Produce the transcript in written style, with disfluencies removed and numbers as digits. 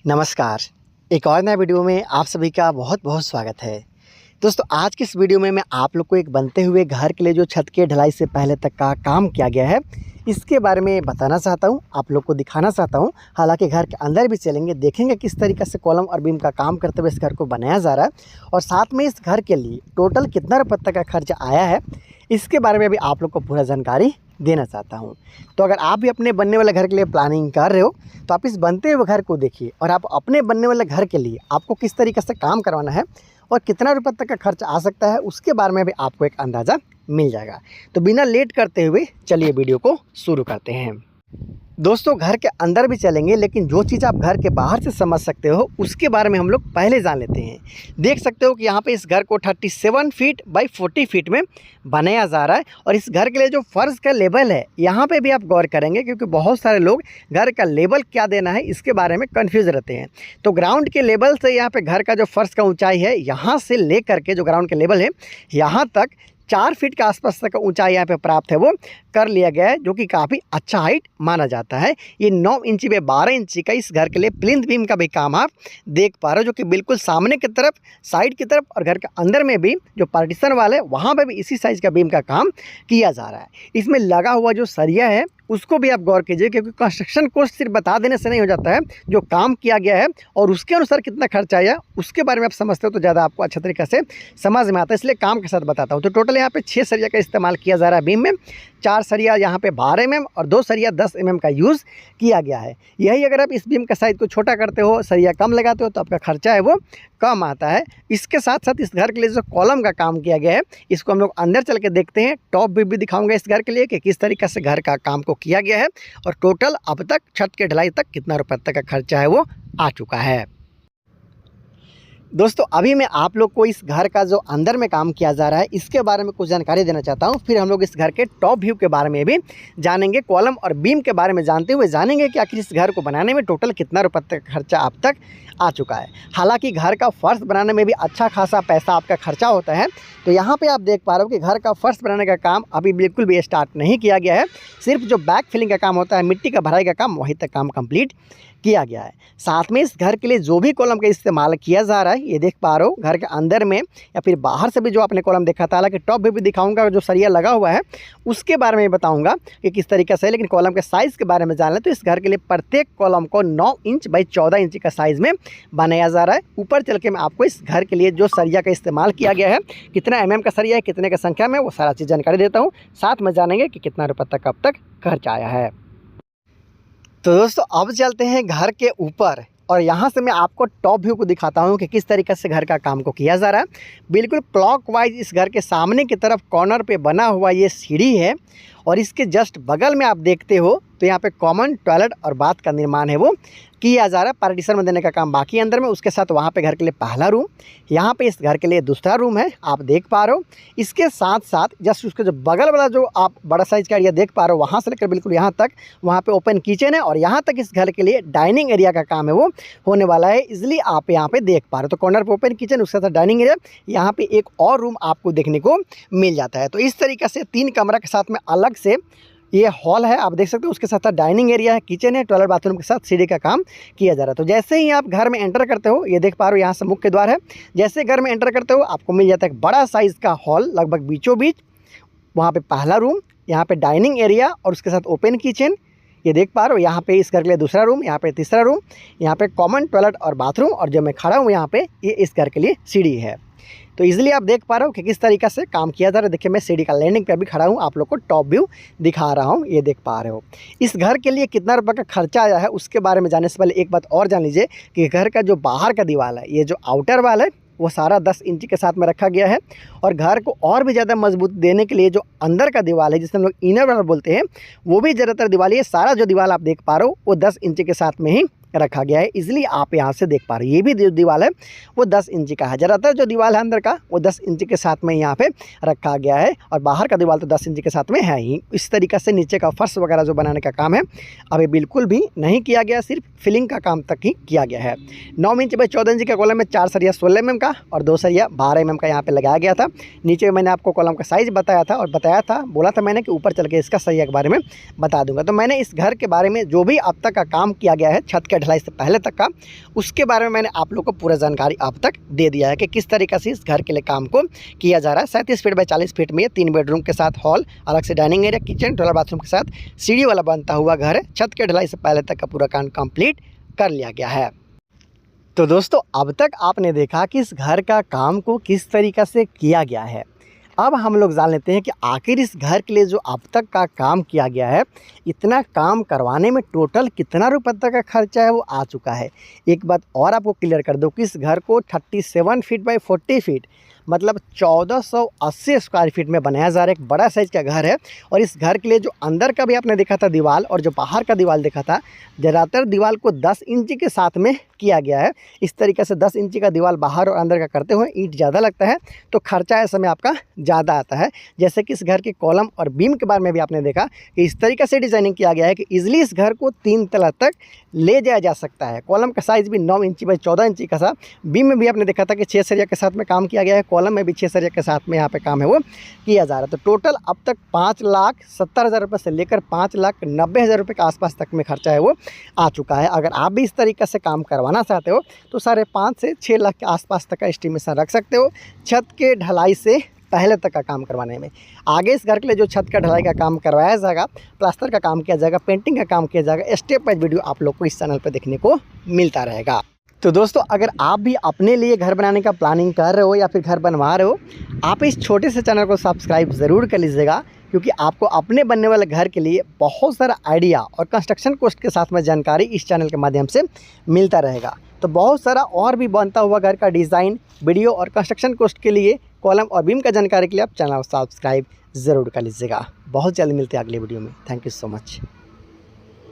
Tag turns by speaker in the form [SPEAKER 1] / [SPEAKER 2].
[SPEAKER 1] नमस्कार। एक और नए वीडियो में आप सभी का बहुत बहुत स्वागत है। दोस्तों, आज की इस वीडियो में मैं आप लोग को एक बनते हुए घर के लिए जो छत के ढलाई से पहले तक का काम किया गया है, इसके बारे में बताना चाहता हूँ, आप लोग को दिखाना चाहता हूँ। हालांकि घर के अंदर भी चलेंगे, देखेंगे किस तरीके से कॉलम और बीम का काम करते हुए इस घर को बनाया जा रहा है और साथ में इस घर के लिए टोटल कितना रुपये तक का खर्चा आया है, इसके बारे में भी आप लोग को पूरा जानकारी देना चाहता हूं। तो अगर आप भी अपने बनने वाले घर के लिए प्लानिंग कर रहे हो तो आप इस बनते हुए घर को देखिए और आप अपने बनने वाले घर के लिए आपको किस तरीके से काम करवाना है और कितना रुपये तक का खर्च आ सकता है, उसके बारे में भी आपको एक अंदाज़ा मिल जाएगा। तो बिना लेट करते हुए चलिए वीडियो को शुरू करते हैं। दोस्तों, घर के अंदर भी चलेंगे, लेकिन जो चीज़ आप घर के बाहर से समझ सकते हो उसके बारे में हम लोग पहले जान लेते हैं। देख सकते हो कि यहाँ पे इस घर को 37 फीट बाई 40 फीट में बनाया जा रहा है और इस घर के लिए जो फर्श का लेवल है, यहाँ पे भी आप गौर करेंगे क्योंकि बहुत सारे लोग घर का लेवल क्या देना है इसके बारे में कन्फ्यूज़ रहते हैं। तो ग्राउंड के लेवल से यहाँ पे घर का जो फर्श का ऊँचाई है, यहाँ से ले करके जो ग्राउंड के लेवल है यहाँ तक 4 फीट के आसपास तक ऊंचाई यहाँ पे प्राप्त है वो कर लिया गया है, जो कि काफ़ी अच्छा हाइट माना जाता है। ये 9 इंची पे 12 इंची का इस घर के लिए प्लिंथ बीम का भी काम आप देख पा रहे हो, जो कि बिल्कुल सामने की तरफ, साइड की तरफ और घर के अंदर में भी जो पार्टीशन वाल है वहाँ पे भी इसी साइज़ का बीम का काम किया जा रहा है। इसमें लगा हुआ जो सरिया है उसको भी आप गौर कीजिए, क्योंकि कंस्ट्रक्शन कॉस्ट सिर्फ बता देने से नहीं हो जाता है, जो काम किया गया है और उसके अनुसार कितना खर्चा आया उसके बारे में आप समझते हो तो ज़्यादा आपको अच्छा तरीके से समझ में आता है, इसलिए काम के साथ बताता हूँ। तो टोटल यहाँ पे 6 सरिया का इस्तेमाल किया जा रहा है बीम में। 4 सरिया यहाँ पे 12 mm और 2 सरिया 10 mm का यूज़ किया गया है। यही अगर आप इस बीम का साइज़ को छोटा करते हो, सरिया कम लगाते हो तो आपका खर्चा है वो कम आता है। इसके साथ साथ इस घर के लिए जो कॉलम का काम किया गया है, इसको हम लोग अंदर चल के देखते हैं। टॉप व्यू भी दिखाऊंगा इस घर के लिए कि किस तरीके से घर का काम को किया गया है और टोटल अब तक छत के ढलाई तक कितना रुपये तक का खर्चा है वो आ चुका है। दोस्तों, अभी मैं आप लोग को इस घर का जो अंदर में काम किया जा रहा है इसके बारे में कुछ जानकारी देना चाहता हूं। फिर हम लोग इस घर के टॉप व्यू के बारे में भी जानेंगे, कॉलम और बीम के बारे में जानते हुए जानेंगे कि आखिर इस घर को बनाने में टोटल कितना रुपये तक खर्चा अब तक आ चुका है। हालांकि घर का फर्श बनाने में भी अच्छा खासा पैसा आपका खर्चा होता है। तो यहाँ पे आप देख पा रहे हो कि घर का फर्श बनाने का काम अभी बिल्कुल भी स्टार्ट नहीं किया गया है। सिर्फ जो बैक फिलिंग का काम होता है, मिट्टी का भराई का काम, वहीं तक काम कंप्लीट किया गया है। साथ में इस घर के लिए जो भी कॉलम का इस्तेमाल किया जा रहा है, ये देख पा रहे हो घर के अंदर में या फिर बाहर से भी जो आपने कॉलम देखा था, हालांकि टॉप भी दिखाऊंगा, जो सरिया लगा हुआ है उसके बारे में बताऊंगा कि किस तरीके से है। लेकिन कॉलम के साइज़ के बारे में जान लें तो इस घर के लिए प्रत्येक कॉलम को 9 इंच बाई 14 इंच का साइज़ में बनाया जा रहा है। ऊपर चल के मैं आपको इस घर के लिए जो सरिया का इस्तेमाल किया गया है, कितना mm का सरिया है, कितने का संख्या में, वो सारा चीज़ जानकारी देता हूँ। साथ में जानेंगे कि कितना रुपये तक अब तक खर्चा आया है। तो दोस्तों, अब चलते हैं घर के ऊपर और यहाँ से मैं आपको टॉप व्यू को दिखाता हूँ कि किस तरीके से घर का काम को किया जा रहा है। बिल्कुल क्लॉकवाइज इस घर के सामने की तरफ कॉर्नर पे बना हुआ ये सीढ़ी है और इसके जस्ट बगल में आप देखते हो तो यहाँ पे कॉमन टॉयलेट और बाथ का निर्माण है वो किया जा रहा है। पार्टीशन में देने का काम बाकी अंदर में, उसके साथ वहाँ पे घर के लिए पहला रूम, यहाँ पे इस घर के लिए दूसरा रूम है, आप देख पा रहे हो। इसके साथ साथ जस्ट उसके जो बगल वाला जो आप बड़ा साइज का एरिया देख पा रहे हो, वहाँ से लेकर बिल्कुल यहाँ तक, वहाँ पे ओपन किचन है और यहाँ तक इस घर के लिए डाइनिंग एरिया का काम है वो होने वाला है, इसलिए आप यहाँ पे देख पा रहे हो। तो कॉर्नर पे ओपन किचन, उसके साथ डाइनिंग एरिया, यहाँ पे एक और रूम आपको देखने को मिल जाता है। तो इस तरीके से 3 कमरा के साथ में अलग से ये हॉल है, आप देख सकते हो। उसके साथ साथ डाइनिंग एरिया है, किचन है, टॉयलेट बाथरूम के साथ सीढ़ी का काम किया जा रहा है। तो जैसे ही आप घर में एंटर करते हो, ये देख पा रहे हो यहाँ से मुख्य द्वार है, जैसे घर में एंटर करते हो आपको मिल जाता है एक बड़ा साइज़ का हॉल, लगभग बीचों बीच। वहाँ पे पहला रूम, यहाँ पे डाइनिंग एरिया और उसके साथ ओपन किचन, ये देख पा रहे हो। यहाँ पे इस घर के लिए दूसरा रूम, यहाँ पे तीसरा रूम, यहाँ पे कॉमन टॉयलेट और बाथरूम और जो मैं खड़ा हूँ यहाँ पे, ये इस घर के लिए सीढ़ी है। तो इजीली आप देख पा रहे हो कि किस तरीके से काम किया जा रहा है। देखिए, मैं सीढ़ी का लैंडिंग पे भी खड़ा हूँ, आप लोग को टॉप व्यू दिखा रहा हूँ, ये देख पा रहे हो। इस घर के लिए कितना रुपये का खर्चा आया है उसके बारे में जानने से पहले एक बात और जान लीजिए कि घर का जो बाहर का दीवार है, ये जो आउटर वाल है, वो सारा 10 इंच के साथ में रखा गया है और घर को और भी ज़्यादा मजबूत देने के लिए जो अंदर का दीवार है, जिसे हम लोग इनर वाल बोलते हैं, वो भी ज़्यादातर दीवार, ये सारा जो दीवार आप देख पा रहे हो वो 10 इंच के साथ में ही रखा गया है। इसलिए आप यहाँ से देख पा रहे हैं ये भी जो दीवार है वो 10 इंच का है। ज़्यादातर जो दीवार है अंदर का वो 10 इंच के साथ में यहाँ पे रखा गया है और बाहर का दीवार तो 10 इंच के साथ में है ही। इस तरीक़े से नीचे का फर्श वगैरह जो बनाने का काम है अभी बिल्कुल भी नहीं किया गया, सिर्फ फिलिंग का काम तक ही किया गया है। 9 इंच बाई 14 इंच का कॉलम में 4 सरिया 16 mm का और 2 सरिया 12 mm का यहाँ पे लगाया गया था। नीचे मैंने आपको कॉलम का साइज़ बताया था और बोला था मैंने कि ऊपर चल के इसका सरिया के बारे में बता दूंगा। तो मैंने इस घर के बारे में जो भी अब तक का काम किया गया है छत के ढलाई से पहले तक का, उसके बारे में मैंने आप लोग को पूरा जानकारी अब तक दे दिया है कि किस तरीके से इस घर के लिए काम को किया जा रहा है। 37 फीट बाई 40 फीट में 3 बेडरूम के साथ हॉल, अलग से dining area, kitchen, toilet, bathroom के साथ सीढ़ी वाला बनता हुआ घर है। छत के ढलाई से पहले तक का पूरा काम कंप्लीट कर लिया गया है। तो दोस्तों, अब तक आपने देखा कि इस घर का काम को किस तरीक़े से किया गया है। अब हम लोग जान लेते हैं कि आखिर इस घर के लिए जो अब तक का काम किया गया है, इतना काम करवाने में टोटल कितना रुपये तक का खर्चा है वो आ चुका है। एक बात और आपको क्लियर कर दूं कि इस घर को 37 फीट बाई 40 फीट मतलब 1480 स्क्वायर फीट में बनाया जा रहा है। एक बड़ा साइज़ का घर है। और इस घर के लिए जो अंदर का भी आपने देखा था दीवार और जो बाहर का दीवार देखा था, ज़्यादातर दीवार को 10 इंची के साथ में किया गया है। इस तरीके से 10 इंची का दीवार बाहर और अंदर का करते हुए ईंट ज़्यादा लगता है तो खर्चा ऐसे में आपका ज़्यादा आता है। जैसे कि इस घर के कॉलम और बीम के बारे में भी आपने देखा कि इस तरीके से डिज़ाइनिंग किया गया है कि ईजिली इस घर को 3 तला तक ले जाया जा सकता है। कॉलम का साइज़ भी 9 इंची बाई 14 इंची का था। बीम में भी आपने देखा था कि 6 सरिया के साथ में काम किया गया है। कॉलम में भी 6 सरिया के साथ में यहाँ पे काम है वो किया जा रहा है। तो टोटल अब तक 5,70,000 रुपये से लेकर 5,90,000 रुपये के आसपास तक में खर्चा है वो आ चुका है। अगर आप भी इस तरीके से काम करवाना चाहते हो तो 5.5 से 6 लाख के आसपास तक का एस्टिमेशन रख सकते हो छत के ढलाई से पहले तक का काम करवाने में। आगे इस घर के लिए जो छत का ढलाई का काम करवाया जाएगा, प्लास्टर का काम किया जाएगा, पेंटिंग का काम किया जाएगा, स्टेप बाय वीडियो आप लोग को इस चैनल पर देखने को मिलता रहेगा। तो दोस्तों, अगर आप भी अपने लिए घर बनाने का प्लानिंग कर रहे हो या फिर घर बनवा रहे हो, आप इस छोटे से चैनल को सब्सक्राइब ज़रूर कर लीजिएगा, क्योंकि आपको अपने बनने वाले घर के लिए बहुत सारा आइडिया और कंस्ट्रक्शन कॉस्ट के साथ में जानकारी इस चैनल के माध्यम से मिलता रहेगा। तो बहुत सारा और भी बनता हुआ घर का डिज़ाइन, वीडियो और कंस्ट्रक्शन कॉस्ट के लिए, कॉलम और बीम का जानकारी के लिए आप चैनल को सब्सक्राइब ज़रूर कर लीजिएगा। बहुत जल्द मिलते हैं अगले वीडियो में। Thank you so much.